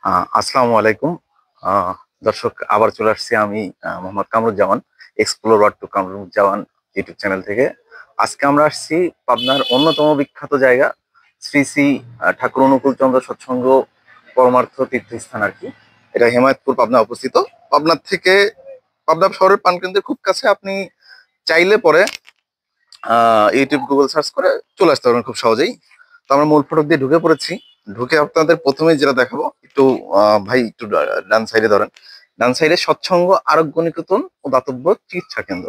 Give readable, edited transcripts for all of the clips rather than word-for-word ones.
আসসালামু আলাইকুম। আহ, দর্শক, আবার চলে আসছি আমি Mohammad Kamruzzaman, explore world to Kamruzzaman YouTube channel থেকে। আজকে আমরা আসছি পাবনার অন্যতম বিখ্যাত জায়গা, শ্রী শ্রী ঠাকুর অনুকূল চন্দ্র সৎসঙ্গ পরমার্থ তীর্থস্থান আর কি। এটা হেমায়তপুর পাবনা অবস্থিত। পাবনার থেকে, পাবনা শহরের প্রাণকেন্দ্রের খুব কাছে। আপনি চাইলে পরে ইউটিউব গুগল সার্চ করে চলে আসতে পারবেন খুব সহজেই। তো আমরা মূল ফটক দিয়ে ঢুকে পড়েছি। ঢুকে আপনাদের প্রথমেই যেটা দেখাবো, একটু ভাই একটু ডান সাইডে ধরেন। ডান সাইডে সৎসঙ্গ আরোগ্য নিকেতন ও দাতব্য চিকিৎসা কেন্দ্র।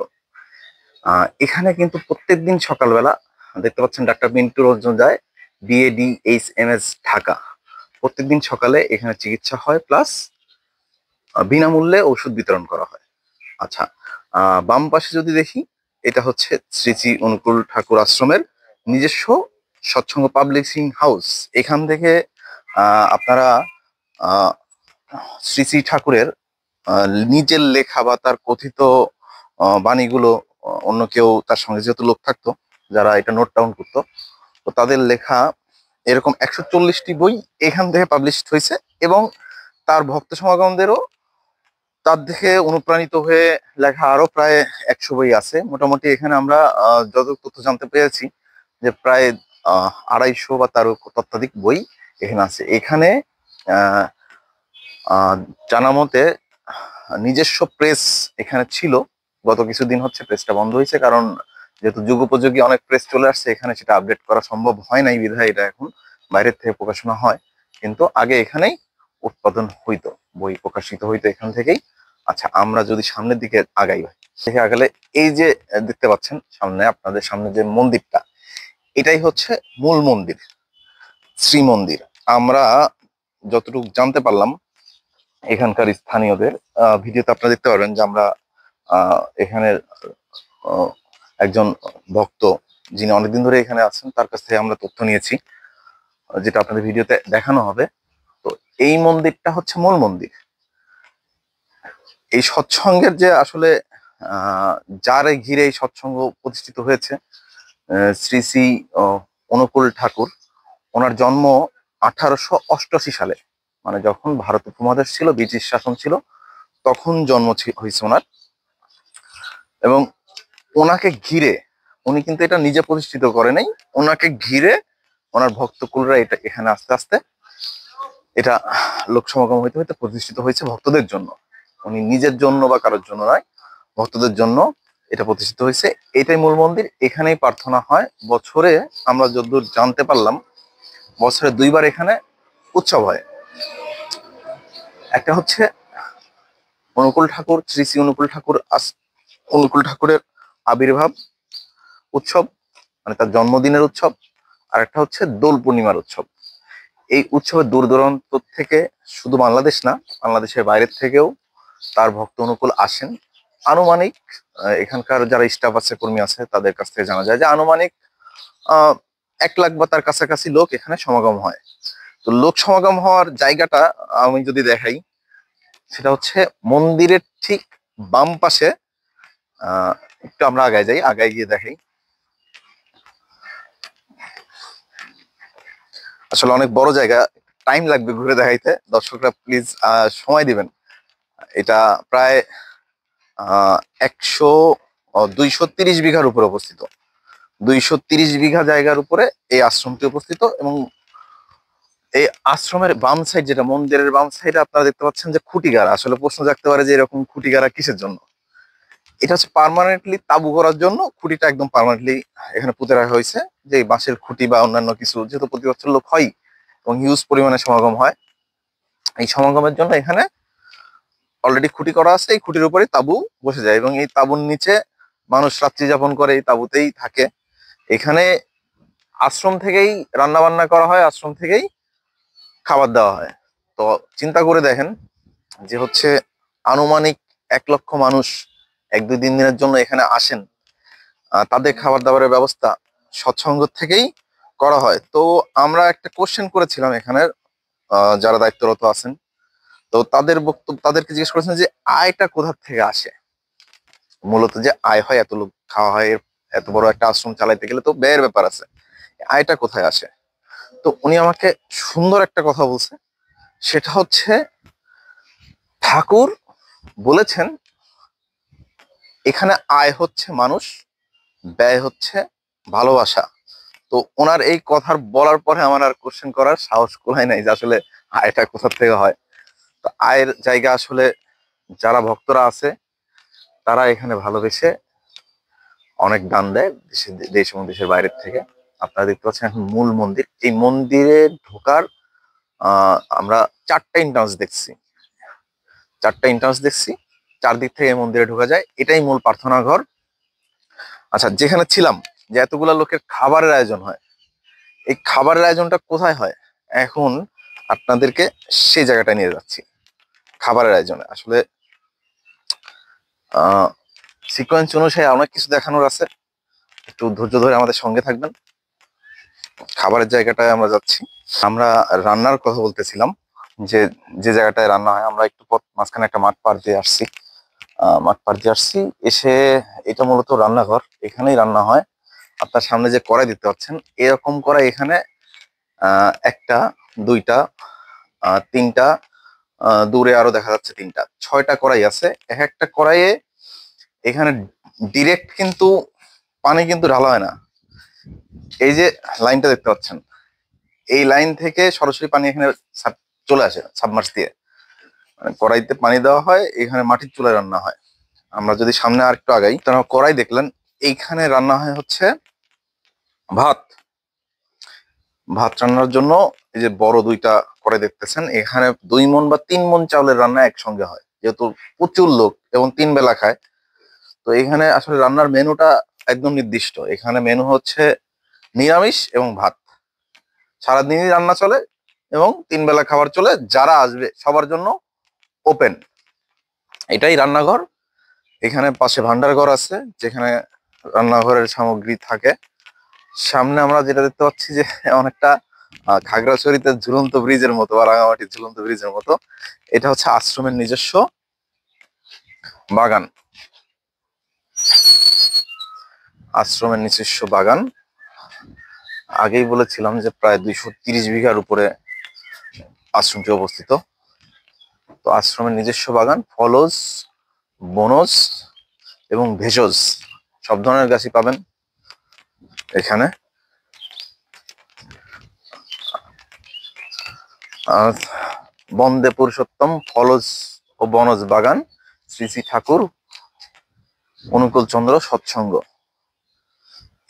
এখানে কিন্তু প্রত্যেকদিন সকালবেলা দেখতে পাচ্ছেন ডাক্তার মিন্টু রঞ্জন যায়, BADHMS ঢাকা। প্রত্যেকদিন সকালে এখানে চিকিৎসা হয়, প্লাস বিনামূল্যে ওষুধ বিতরণ করা হয়। আচ্ছা, বাম পাশে যদি দেখি, এটা হচ্ছে শ্রী শ্রী অনুকূল ঠাকুর আশ্রমের নিজস্ব সৎসঙ্গ পাবলিশিং হাউস। এখান থেকে আপনারা আহ, শ্রী শ্রী ঠাকুরের নিজের লেখা বা তার কথিত বাণীগুলো, অন্য কেউ তার সঙ্গে যেহেতু লোক থাকতো যারা এটা নোট ডাউন করতো, তো তাদের লেখা এরকম 140টি বই এখান থেকে পাবলিশ হয়েছে। এবং তার ভক্ত সমাগমদেরও তার দেখে অনুপ্রাণিত হয়ে লেখা আরো প্রায় 100 বই আছে মোটামুটি। এখানে আমরা যত তথ্য জানতে পেরেছি যে প্রায় 250 বা তারও ততোধিক বই এখানে আছে। এখানে আহ, আহ, জানা মতে নিজস্ব প্রেস এখানে ছিল। গত কিছুদিন হচ্ছে প্রেসটা বন্ধ হয়েছে, কারণ যেহেতু যুগোপযোগী অনেক প্রেস চলে আসছে এখানে, সেটা আপডেট করা সম্ভব হয় নাই বিধায় এটা এখন বাইরের থেকে প্রকাশনা হয়। কিন্তু আগে এখানেই উৎপাদন হইতো, বই প্রকাশিত হইতো এখান থেকেই। আচ্ছা, আমরা যদি সামনের দিকে আগাই, ভাই দেখে আগালে এই যে দেখতে পাচ্ছেন সামনে, আপনাদের সামনে যে মন্দিরটা, এটাই হচ্ছে মূল মন্দির, শ্রী মন্দির। আমরা যতটুকু জানতে পারলাম এখানকার স্থানীয়দের ভিডিওতে আপনারা দেখতে পারবেন যে আমরা এখানে আহ, একজন ভক্ত যিনি অনেকদিন ধরে এখানে আছেন তার কাছ থেকে আমরা তথ্য নিয়েছি, যেটা আপনাদের ভিডিওতে দেখানো হবে। তো এই মন্দিরটা হচ্ছে মূল মন্দির। এই সৎসঙ্গের যে আসলে আহ যারে ঘিরে এই সৎসঙ্গ প্রতিষ্ঠিত হয়েছে, শ্রী শ্রী অনুকূল ঠাকুর, ওনার জন্ম 1888 সালে, মানে যখন ভারত উপমহাদেশ ছিল, ব্রিটিশ শাসন ছিল, তখন জন্ম হয়েছে ওনার। এবং ওনাকে ঘিরে, উনি কিন্তু এটা নিজে প্রতিষ্ঠিত করে নাই, ওনাকে ঘিরে ওনার ভক্তকুলরা এটা এখানে আস্তে আস্তে এটা লোক সমাগম হইতে হইতে প্রতিষ্ঠিত হয়েছে ভক্তদের জন্য। উনি নিজের জন্য বা কারোর জন্য নয়, ভক্তদের জন্য এটা প্রতিষ্ঠিত হয়েছে। এটাই মূল মন্দির, এখানেই প্রার্থনা হয়। বছরে আমরা যতদূর জানতে পারলাম, বছরে 2বার এখানে উৎসব হয়। একটা হচ্ছে অনুকূল ঠাকুর, শ্রী শ্রী অনুকূল ঠাকুর অনুকূল ঠাকুরের আবির্ভাব উৎসব, মানে তার জন্মদিনের উৎসব। আর একটা হচ্ছে দোল পূর্ণিমার উৎসব। এই উৎসবে দূর দূরান্ত থেকে, শুধু বাংলাদেশ না, বাংলাদেশের বাইরের থেকেও তার ভক্ত অনুকূল আসেন। আনুমানিক এখানকার যারা স্টাফ আছে, কর্মী আছে, তাদের কাছ থেকে জানা যায় যে আনুমানিক 1 লাখ বা তার কাছাকাছি লোক এখানে সমাগম হয়। তো লোক সমাগম হওয়ার জায়গাটা আমি যদি দেখাই, সেটা হচ্ছে মন্দিরের ঠিক বাম পাশে। আহ একটু আমরা আগায় যাই, আগায় গিয়ে দেখাই। আসলে অনেক বড় জায়গা, টাইম লাগবে ঘুরে দেখাইতে, দর্শকরা প্লিজ সময় দিবেন। এটা প্রায় আহ 230 বিঘার উপরে অবস্থিত। 230 বিঘা জায়গার উপরে এই আশ্রমটি অবস্থিত। এবং এই আশ্রমের বাম সাইড, যেটা মন্দিরের বাম সাইডে আপনারা দেখতে পাচ্ছেন যে খুঁটিগাড়া। আসলে প্রশ্ন জাগতে পারে যে এরকম খুঁটিগাড়া কিসের জন্য। এটা হচ্ছে পার্মানেন্টলি তাবু করার জন্য। খুঁটিটা একদম পার্মানেন্টলি এখানে পুঁতে রাখা হয়েছে, যে এই বাঁশের খুঁটি বা অন্যান্য কিছু, যেহেতু প্রতি বছর লোক হয় এবং হিউজ পরিমাণে সমাগম হয়, এই সমাগমের জন্য এখানে অলরেডি খুঁটি করা আছে। এই খুঁটির উপরে তাবু বসে যায় এবং এই তাবুর নিচে মানুষ রাত্রি যাপন করে, এই তাবুতেই থাকে। এখানে আশ্রম থেকেই রান্না বান্না করা হয়, আশ্রম থেকেই খাবার দেওয়া হয়। তো চিন্তা করে দেখেন যে হচ্ছে আনুমানিক 1 লক্ষ মানুষ 1, 2, 3 দিনের জন্য এখানে আসেন। তাদের খাবার দাবারের ব্যবস্থা সৎসঙ্গ থেকেই করা হয়। তো আমরা একটা কোশ্চেন করেছিলাম এখানের যারা দায়িত্বরত আছেন। তো তাদের বক্তব্য, তাদেরকে জিজ্ঞেস করেছেন যে আয়টা কোথা থেকে আসে। মূলত যে আয় হয়, এত লোক খাওয়া হয়, এত বড় একটা আশ্রম চালাইতে গেলে তো ব্যয়ের ব্যাপার আছে, আয়টা কোথায় আসে। তো উনি আমাকে সুন্দর একটা কথা বলছে সেটা হচ্ছে ঠাকুর বলেছেন এখানে আয় হচ্ছে মানুষ, ব্যয় হচ্ছে ভালোবাসা। তো ওনার এই কথার বলার পরে আমার আর কোশ্চেন করার সাহস কুলায় নাই যে আসলে আয়টা কোথা থেকে হয়। তো আয়ের জায়গা আসলে যারা ভক্তরা আছে তারা এখানে ভালোবেসে অনেক দান দেয় দেশ এবং দেশের বাইরের থেকে। আপনারা দেখতে পাচ্ছেন এখন মূল মন্দির, এই মন্দিরে ঢোকার আমরা চারটা এন্ট্রান্স দেখছি, চারদিক থেকে এই মন্দিরে ঢোকা যায়, এটাই মূল প্রার্থনা ঘর। আচ্ছা, যেখানে ছিলাম যে এতগুলা লোকের খাবারের আয়োজন হয়, এই খাবারের আয়োজনটা কোথায় হয় এখন আপনাদেরকে সেই জায়গাটায় নিয়ে যাচ্ছি। খাবারের আয়োজনে আসলে সিকোয়েন্স অনুসারে অনেক কিছু দেখানোর আছে, একটু ধৈর্য ধরে আমাদের সঙ্গে থাকবেন। খাবারের জায়গাটায় আমরা যাচ্ছি। আমরা রান্নার কথা বলতেছিলাম যে যে জায়গাটায় রান্না হয়, আমরা একটু পথ মাঝখানে একটা মাঠ পার দিয়ে আসছি, এসে এটা মূলত রান্নাঘর, এখানেই রান্না হয়। আপনার সামনে যে কড়াই দেখতে পাচ্ছেন, এরকম কড়াই এখানে একটা, দুইটা, তিনটা, দূরে আরো দেখা যাচ্ছে তিনটা, ছয়টা কড়াই আছে। এক একটা কড়াইয়ে এখানে ডিরেক্ট কিন্তু পানি কিন্তু ঢালা হয় না। এই যে লাইনটা দেখতে পাচ্ছেন, এই লাইন থেকে সরাসরি পানি এখানে চলে আসে সাবমার্স দিয়ে, মানে কড়াইতে পানি দেওয়া হয়, এখানে মাটির চুলায় রান্না হয়। আমরা যদি সামনে আর একটু আগাই, তারা কড়াই দেখলেন, এইখানে রান্না হয় হচ্ছে ভাত। ভাত রান্নার জন্য এই যে বড় দুইটা কড়াই দেখতেছেন, এখানে 2 মণ বা 3 মণ চাউলের রান্না একসঙ্গে হয়, যেহেতু প্রচুর লোক এবং 3 বেলা খায়। তো এখানে আসলে রান্নার মেনুটা একদম নির্দিষ্ট। এখানে মেনু হচ্ছে নিরামিষ এবং ভাত, সারাদিনই রান্না চলে এবং 3 বেলা খাবার চলে, যারা আসবে সবার জন্য ওপেন। এটাই রান্নাঘর। এখানে পাশে ভান্ডার ঘর আছে যেখানে রান্নাঘরের সামগ্রী থাকে। সামনে আমরা যেটা দেখতে পাচ্ছি যে অনেকটা খাগড়াছড়িতে ঝুলন্ত ব্রিজের মতো বা রাঙামাটির ঝুলন্ত ব্রিজের মতো, এটা হচ্ছে আশ্রমের নিজস্ব বাগান। আগেই বলেছিলাম যে প্রায় 230 বিঘার উপরে আশ্রমটি অবস্থিত। তো আশ্রমের নিজস্ব বাগান, ফলজ, বনজ এবং ভেষজ সব ধরনের গাছই পাবেন এখানে। বন্দে পুরুষোত্তম ফলজ ও বনজ বাগান, শ্রী শ্রী ঠাকুর অনুকূল চন্দ্র সৎসঙ্গ।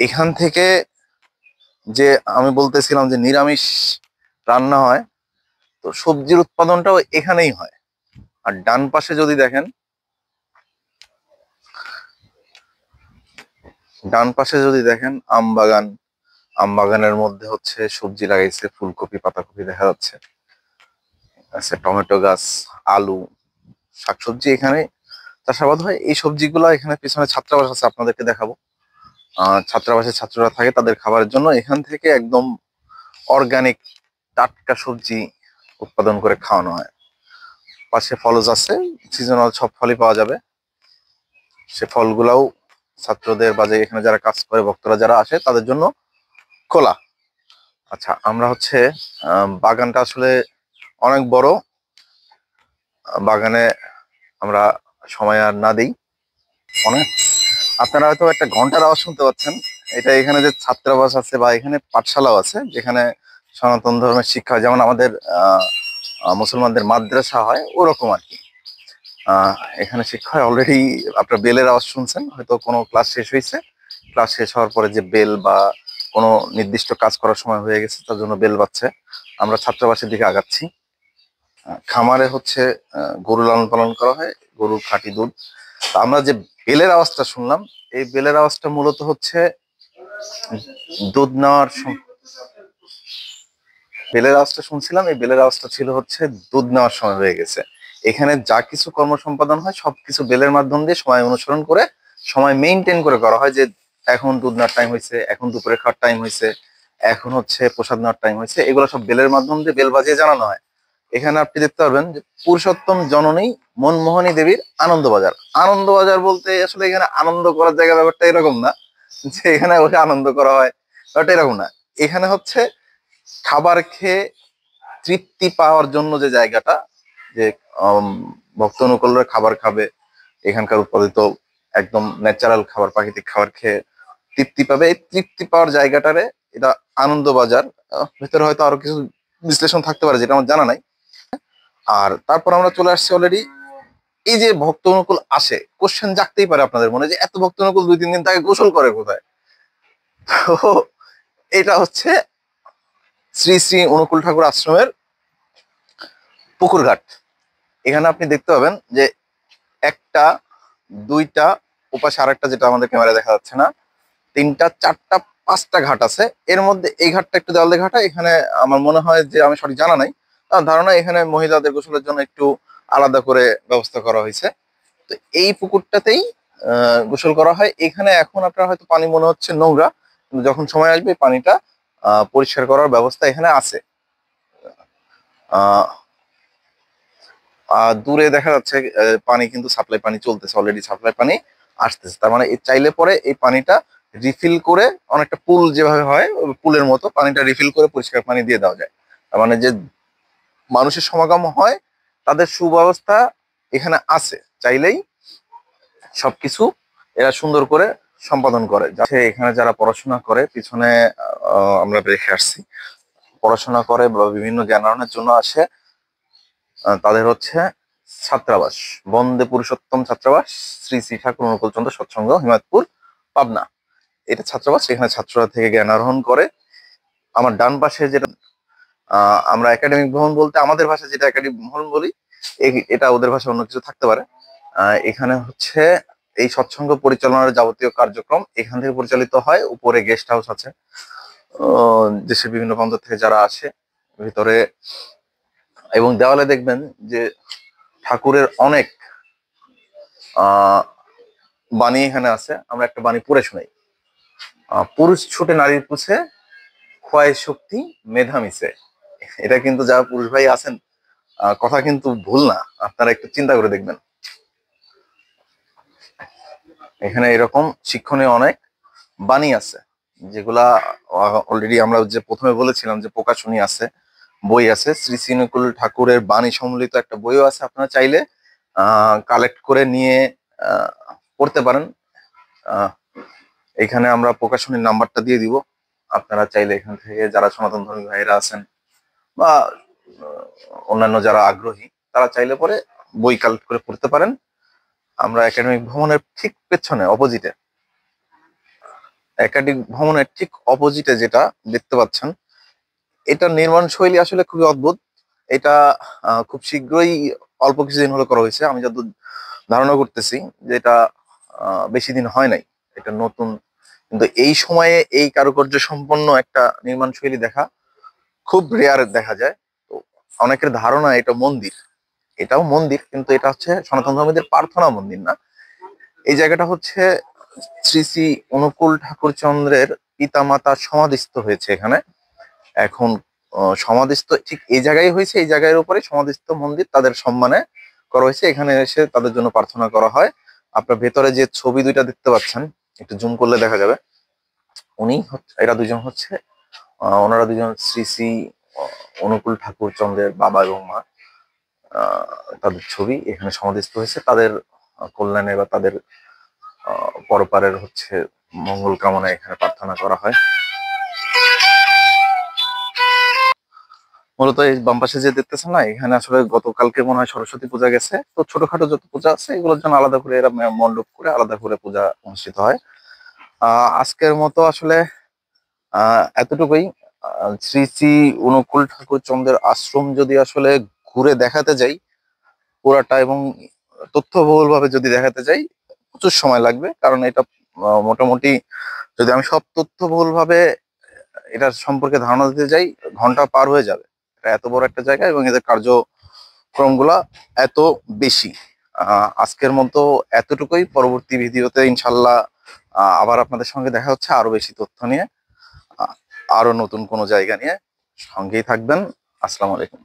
এখান থেকে যে আমি বলতেছিলাম যে নিরামিষ রান্না হয়, তো সবজির উৎপাদনটাও এখানেই হয়। আর ডান পাশে যদি দেখেন, আম বাগান, আম বাগানের মধ্যে হচ্ছে সবজি লাগাইছে, ফুলকপি, পাতাকপি দেখা যাচ্ছে, আছে টমেটো গাছ, আলু, শাকসবজি এখানে চাষাবাদ হয়। এই সবজিগুলো এখানে পিছনে ছাত্রাবাস আছে, আপনাদেরকে দেখাবো। ছাত্রাবাসে ছাত্ররা থাকে, তাদের খাবারের জন্য এখান থেকে একদম অর্গানিক টাটকা সবজি উৎপাদন করে খাওয়ানো হয়। পাশে ফলজ আছে, সিজনাল সব ফলই পাওয়া যাবে। সে ফলগুলাও ছাত্রদের বা যে এখানে যারা কাজ করে ভক্তরা যারা আসে তাদের জন্য খোলা। আচ্ছা, আমরা হচ্ছে বাগানটা আসলে অনেক বড়, বাগানে আমরা সময় আর না দিই অনেক। আপনারা হয়তো একটা ঘন্টার আওয়াজ শুনতে পাচ্ছেন, এটা এখানে যে ছাত্রাবাস আছে বা এখানে পাঠশালাও আছে যেখানে সনাতন ধর্মের শিক্ষা, যেমন আমাদের মুসলমানদের মাদ্রাসা হয় ওরকম আর কি। এখানে শিক্ষা হয়। অলরেডি আপনার বেলের আওয়াজ শুনছেন, হয়তো কোনো ক্লাস শেষ হয়েছে, ক্লাস শেষ হওয়ার পরে যে বেল বা কোনো নির্দিষ্ট কাজ করার সময় হয়ে গেছে তার জন্য বেল বাজছে। আমরা ছাত্রাবাসের দিকে আগাচ্ছি। খামারে হচ্ছে গরু লালন পালন করা হয়, গরুর খাঁটি দুধ। তা আমরা যে বেলের আওয়াজটা শুনলাম, এই বেলের আওয়াজটা মূলত হচ্ছে দুধ নেওয়ার বেলের আওয়াজটা শুনছিলাম, এই বেলের আওয়াজটা ছিল হচ্ছে দুধ নেওয়ার সময় হয়ে গেছে। এখানে যা কিছু কর্ম সম্পাদন হয় সবকিছু বেলের মাধ্যম দিয়ে সময় অনুসরণ করে, সময় মেনটেন করে করা হয়, যে এখন দুধ নেওয়ার টাইম হয়েছে, এখন দুপুরে খাওয়ার টাইম হয়েছে, এখন হচ্ছে প্রসাদ নেওয়ার টাইম হয়েছে, এগুলো সব বেলের মাধ্যম দিয়ে বেল বাজিয়ে জানানো হয়। এখানে আপনি দেখতে পারবেন যে পুরুষোত্তম জননী মনমোহনী দেবীর আনন্দবাজার। আনন্দবাজার বলতে আসলে এখানে আনন্দ করার জায়গা, ব্যাপারটা এরকম না যে এখানে বসে আনন্দ করা হয়, ব্যাপারটা এরকম না। এখানে হচ্ছে খাবার খেয়ে তৃপ্তি পাওয়ার জন্য যে জায়গাটা, যে ভক্ত অনুকূলরা খাবার খাবে, এখানকার উৎপাদিত একদম ন্যাচারাল খাবার, প্রাকৃতিক খাবার খেয়ে তৃপ্তি পাবে, এই তৃপ্তি পাওয়ার জায়গাটারে এটা আনন্দ বাজার। ভেতরে হয়তো আরো কিছু বিশ্লেষণ থাকতে পারে যেটা আমার জানা নাই। আর তারপর আমরা চলে আসছি অলরেডি। এই যে ভক্ত অনুকূল আসে, কোশ্চেন জাগতেই পারে আপনাদের মনে যে এত ভক্ত অনুকূল 2-3 দিন তাকে গোসল করে কোথায়? তো এটা হচ্ছে শ্রী শ্রী অনুকূল ঠাকুর আশ্রমের পুকুরঘাট। এখানে আপনি দেখতে পাবেন যে একটা, দুইটা, ওপাশে আরেকটা যেটা আমাদের ক্যামেরায় দেখা যাচ্ছে না, 3টা, 4টা, 5টা ঘাট আছে। এর মধ্যে এই ঘাটটা একটু দেওয়াল দিয়ে ঘাটা। এখানে আমার মনে হয় যে, আমি সঠিক জানা নাই, তার ধারণা এখানে মহিলাদের গোসলের জন্য একটু আলাদা করে ব্যবস্থা করা হয়েছে। তো এই পুকুরটাতেই গোসল করা হয়। এখানে এখন আপনার হয়তো পানি মনে হচ্ছে নোংরা, কিন্তু যখন সময় আসবে পানিটা পরিষ্কার করার ব্যবস্থা এখানে আছে। দূরে দেখা যাচ্ছে পানি কিন্তু সাপ্লাই পানি চলতেছে, অলরেডি সাপ্লাই পানি আসতেছে। তার মানে চাইলে পরে এই পানিটা রিফিল করে, অনেকটা পুল যেভাবে হয় পুলের মতো পানিটা রিফিল করে পরিষ্কার পানি দিয়ে দেওয়া যায়। তার মানে যে মানুষের সমাগম হয় তাদের সুব্যবস্থা এখানে আছে, চাইলেই সবকিছু এরা সুন্দর করে সম্পাদন করে। এখানে যারা পড়াশোনা করে, পিছনে আমরা রেখে আসছি, পড়াশোনা করে বা বিভিন্ন জ্ঞান আহরণের জন্য আসে, তাদের হচ্ছে ছাত্রাবাস, বন্দে পুরুষোত্তম ছাত্রাবাস, শ্রী শ্রী ঠাকুর অনুকূল চন্দ্র সৎসঙ্গ, হিমায়তপুর, পাবনা। এটা ছাত্রাবাস, এখানে ছাত্ররা থেকে জ্ঞান আহরণ করে। আমার ডান পাশে যেটা আমরা একাডেমিক ভবন বলতে আমাদের ভাষায় যেটা একাডেমিক ভবন বলি, এটা ওদের ভাষায় অন্য কিছু থাকতে পারে। এখানে হচ্ছে এই সৎসঙ্গ পরিচালনার যাবতীয় কার্যক্রম এখান থেকে পরিচালিত হয়। উপরে গেস্ট হাউস আছে, দেশের বিভিন্ন প্রান্ত থেকে যারা আসে ভিতরে। এবং দেওয়ালে দেখবেন যে ঠাকুরের অনেক বাণী এখানে আছে। আমরা একটা বাণী পড়ে শোনাই। পুরুষ ছুটে নারীর পুছে, ক্ষয় শক্তি মেধা মিশে। এটা কিন্তু যারা পুরুষ ভাই আছেন, কথা কিন্তু ভুল না, আপনারা একটু চিন্তা করে দেখবেন। এখানে এরকম শিক্ষণীয় অনেক বাণী আছে, যেগুলা অলরেডি আমরা যে প্রথমে বলেছিলাম যে প্রকাশনী আছে, বই আছে, শ্রী শ্রী অনুকূল ঠাকুরের বাণী সম্মিলিত একটা বইও আছে। আপনারা চাইলে কালেক্ট করে নিয়ে পড়তে পারেন। এখানে আমরা প্রকাশনীর নাম্বারটা দিয়ে দিব। আপনারা চাইলে এখান থেকে যারা সনাতন ধর্মী ভাইরা আছেন বা অন্যান্য যারা আগ্রহী, তারা চাইলে পরে বই কালেক্ট করে পড়তে পারেন। আমরা একাডেমিক ভবনের ঠিক পেছনে অপোজিটে, একাডেমিক ভবনের ঠিক অপোজিটে যেটা দেখতে পাচ্ছেন, এটার নির্মাণ শৈলী আসলে খুবই অদ্ভুত। এটা খুব শীঘ্রই, অল্প কিছুদিন হলো করা হয়েছে। আমি যত ধারণা করতেছি যে এটা বেশি দিন হয় নাই, এটা নতুন। কিন্তু এই সময়ে এই কারুকার্য সম্পন্ন একটা নির্মাণ শৈলী দেখা খুব রেয়ার দেখা যায়। তো অনেকের ধারণা এটা মন্দির, এটাও মন্দির, কিন্তু এটা হচ্ছে সনাতন ধর্মীদের প্রার্থনা মন্দির না। এই জায়গাটা হচ্ছে শ্রী শ্রী অনুকূল ঠাকুর চন্দ্রের পিতামাতা সমাধিস্থ হয়েছে এখানে। এখন সমাধিস্থ ঠিক এই জায়গায় হয়েছে, এই জায়গার উপরে সমাধিস্থ মন্দির তাদের সম্মানে করা হয়েছে। এখানে এসে তাদের জন্য প্রার্থনা করা হয়। আপনার ভেতরে যে ছবি দুইটা দেখতে পাচ্ছেন, একটু জুম করলে দেখা যাবে, এরা দুজন হচ্ছে, ওনারা দুজন শ্রী শ্রী অনুকূল ঠাকুর চন্দ্রের বাবা এবং মা। তাদের ছবি এখানে সমাধিস্থ হয়েছে। তাদের কল্যাণে বা তাদের পরপারের হচ্ছে মঙ্গল কামনায় এখানে প্রার্থনা করা হয়। মূলত এই বাম পাশে যে দেখতেছেন না, এখানে আসলে গতকালকে মনে হয় সরস্বতী পূজা গেছে। তো ছোটখাটো যত পূজা আছে এগুলোর জন্য আলাদা করে এরা মণ্ডপ করে আলাদা করে পূজা অনুষ্ঠিত হয়। আজকের মতো আসলে এতটুকুই। শ্রী শ্রী অনুকূল ঠাকুর চন্দ্রের আশ্রম যদি আসলে ঘুরে দেখাতে যাই পুরাটা, এবং তথ্যবহুল ভাবে যদি দেখাতে যাই, প্রচুর সময় লাগবে। কারণ এটা মোটামুটি, যদি আমি সব তথ্যবহুল ভাবে এটার সম্পর্কে ধারণা দিতে যাই, ঘন্টা পার হয়ে যাবে। এটা এত বড় একটা জায়গা এবং এদের কার্যক্রমগুলা এত বেশি। আজকের মতো এতটুকুই। পরবর্তী ভিডিওতে ইনশাল্লাহ আবার আপনাদের সঙ্গে দেখা হচ্ছে আরো বেশি তথ্য নিয়ে, আরো নতুন কোনো জায়গা নিয়ে। সঙ্গেই থাকবেন। আসসালামু আলাইকুম।